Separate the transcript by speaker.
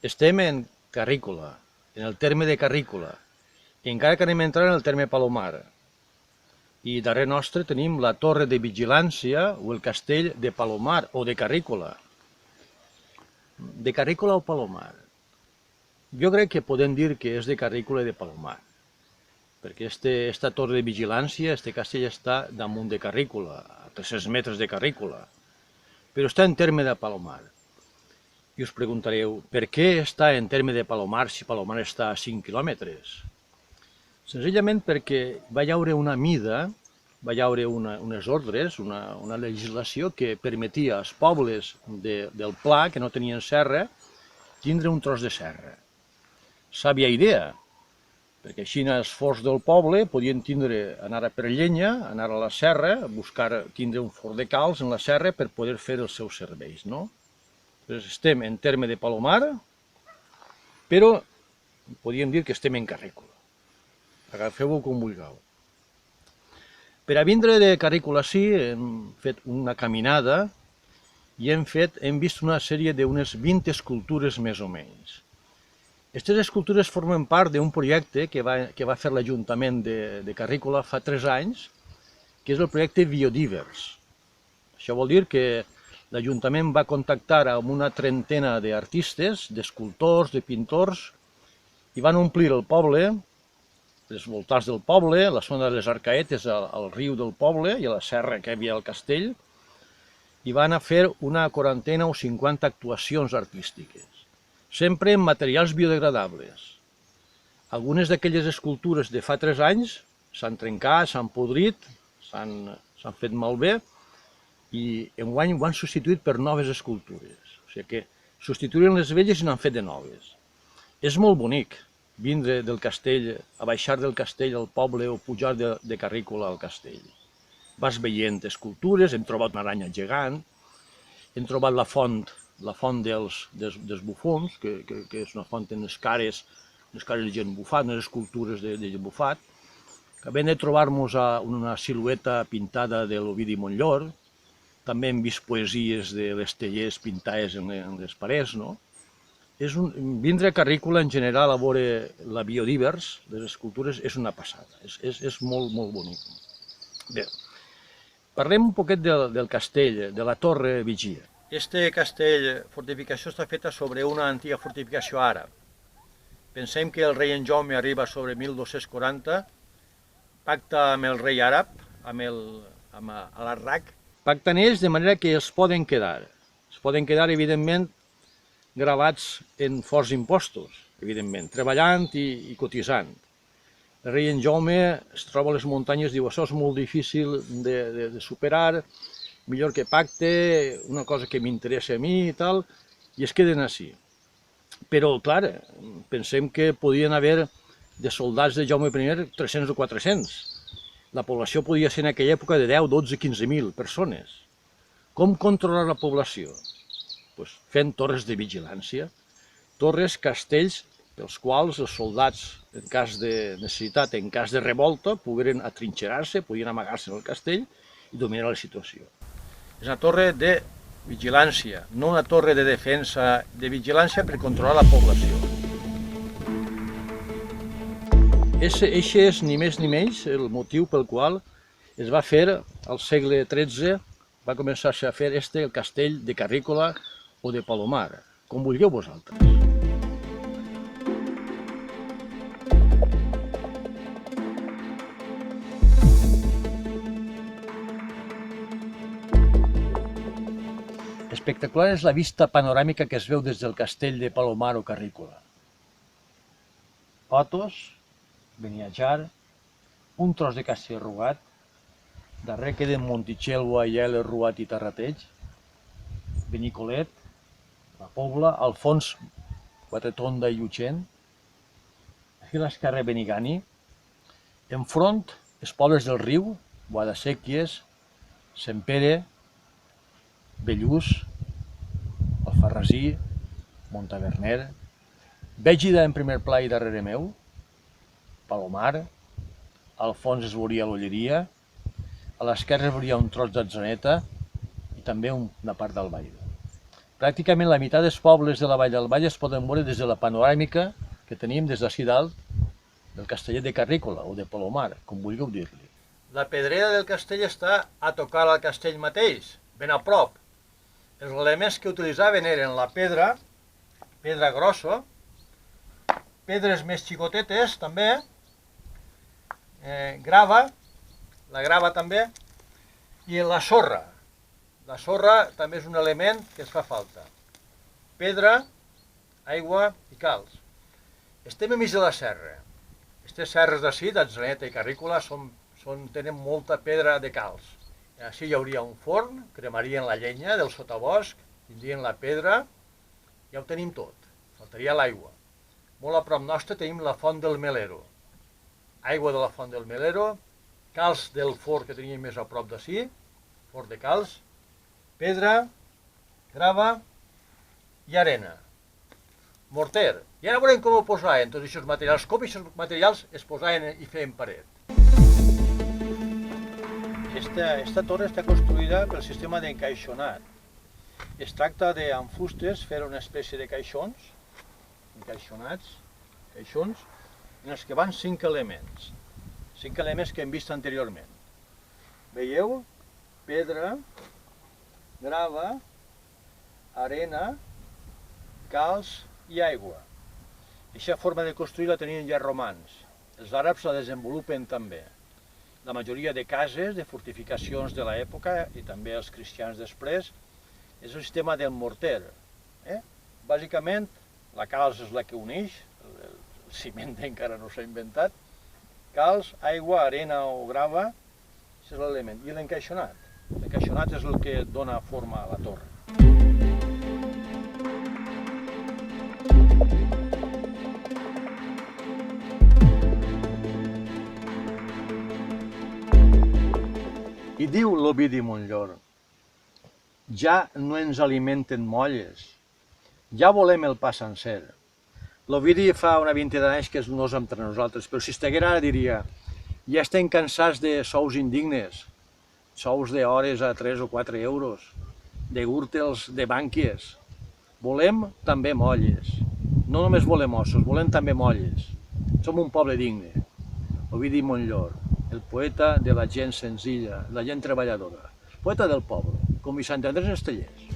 Speaker 1: Estem en Carrícola, en el terme de Carrícola, encara que anem entrant en el terme Palomar. I darrere nostre tenim la torre de vigilància o el castell de Palomar o de Carrícola. De Carrícola o Palomar? Jo crec que podem dir que és de Carrícola i de Palomar, perquè esta torre de vigilància, este castell està damunt de Carrícola, a 300 metres de Carrícola, però està en terme de Palomar. I us preguntareu, per què està en terme de Palomar si Palomar està a 5 quilòmetres? Senzillament perquè va hi haure una mida, va hi haure unes ordres, una legislació que permetia als pobles del Pla, que no tenien serra, tindre un tros de serra. Sàvia idea, perquè així els forts del poble podien anar per llenya, anar a la serra, tindre un fort de calç en la serra per poder fer els seus serveis, no? Estem en terme de Palomar, però podríem dir que estem en Carrícola. Agafeu-ho com vulgueu. Per a vindre de Carrícola sí, hem fet una caminada i hem vist una sèrie d'unes 20 escultures més o menys. Aquestes escultures formen part d'un projecte que va fer l'Ajuntament de Carrícola fa 3 anys, que és el projecte Biodivers. Això vol dir que l'Ajuntament va contactar amb una trentena d'artistes, d'escultors, de pintors, i van omplir el poble, els voltants del poble, la zona de les Arcaetes, al riu del poble i a la serra que hi havia al castell, i van a fer una quarantena o 50 actuacions artístiques, sempre en materials biodegradables. Algunes d'aquelles escultures de fa 3 anys s'han trencat, s'han podrit, s'han fet malbé, i enguany ho han substituït per noves escultures. O sigui que substituïen les velles i n'han fet de noves. És molt bonic vindre del castell, a baixar del castell al poble o pujar de Carrícola al castell. Vas veient escultures, hem trobat una aranya gegant, hem trobat la font dels bufons, que és una font en les cares de gent bufat, unes escultures de gent bufat. Acabem de trobar-nos una silueta pintada de l'Ovidi Montllor. També hem vist poesies de les tellers pintades en les parets, no? Vindre a Carrícola en general a veure la Biodivers, les escultures, és una passada, és molt, molt bonic. Bé, parlem un poquet del castell, de la Torre Vigia. Este castell, fortificació, està feta sobre una antiga fortificació àrab. Pensem que el rei en Jaume arriba sobre 1240, pacta amb el rei àrab, amb l'Arrac. Pacten ells de manera que es poden quedar. Es poden quedar, evidentment, gravats en forts impostos, evidentment, treballant i cotitzant. El rei en Jaume es troba a les muntanyes, diu, això és molt difícil de superar, millor que pacte, una cosa que m'interessa a mi i tal, i es queden així. Però, clar, pensem que podien haver de soldats de Jaume I 300 o 400. La població podia ser en aquella època de 10, 12, 15.000 persones. Com controlar la població? Fent torres de vigilància, torres, castells, pels quals els soldats, en cas de necessitat, en cas de revolta, pogueren atrinxerar-se, podien amagar-se en el castell i dominar la situació. És una torre de vigilància, no una torre de defensa, de vigilància per controlar la població. Eixe és ni més ni menys el motiu pel qual es va fer al segle XIII, va començar-se a fer el castell de Carrícola o de Palomar, com vulgueu vosaltres. Espectacular és la vista panoràmica que es veu des del castell de Palomar o Carrícola. Otos, Beniatjar, un tros de castell rugat, darrere queden Montitxelvo, Aiel, Ruat i Terrateig, Benicolet, la Pobla, al fons Quatretonda i Llutxent, aquí a l'esquerra Benigani, enfront els pobles del riu, Guadasséquies, Sempere, Bellús, Alfarrasí, Montaverner, Bègida en primer pla i darrere meu, Palomar, al fons es veuria l'Olleria, a l'esquerra es veuria un tros d'Atzaneta i també una part d'Albaida. Pràcticament la meitat dels pobles de la Vall del Vall es poden veure des de la panoràmica que tenim des d'ací dalt del castellet de Carrícola o de Palomar, com vulgueu dir-li. La pedrera del castell està a tocar al castell mateix, ben a prop. Els elements que utilitzaven eren la pedra grossa, pedres més xicotetes també, grava, la grava també, i la sorra. La sorra també és un element que es fa falta. Pedra, aigua i calç. Estem enmig de la serra. Aquestes serres d'ací, d'Atzeneta i Carrícola, tenen molta pedra de calç. Així hi hauria un forn, cremarien la llenya del sotabosc, tindrien la pedra, ja ho tenim tot. Faltaria l'aigua. Molt a prop nostre tenim la font del Melero. Aigua de la font del Melero, calç del forn que teníem més a prop d'ací, forn de calç, pedra, grava i arena. Morter. I ara veurem com ho posaven tots aquests materials, com aquests materials es posaven i feien paret. Esta torre està construïda pel sistema d'encaixonat. Es tracta de, amb fustes, fer una espècie de caixons, encaixonats, caixons, en els que van 5 elements. 5 elements que hem vist anteriorment. Veieu? Pedra, grava, arena, calç i aigua. Aquesta forma de construir la tenien ja romans. Els àrabs la desenvolupen també. La majoria de cases, de fortificacions de l'època, i també els cristians després, és el sistema del morter. Bàsicament, la calç és la que uneix, el ciment encara no s'ha inventat, calç, aigua, arena o grava, és l'element. I l'encaixonat. L'encaixonat és el que dona forma a la torre. I diu l'Ovidi Montllor: ja no ens alimenten molles, ja volem el pa sencer. L'Ovidi fa una vintena d'anys que no és entre nosaltres, però si estiguera ara diria: ja estem cansats de sous indignes, sous d'hores a 3 o 4 euros, de gürtels de bànquies. Volem també molles. No només volem ossos, volem també molles. Som un poble digne. Ovidi Montllor, el poeta de la gent senzilla, la gent treballadora, poeta del poble, com Vicent Andrés Estellés.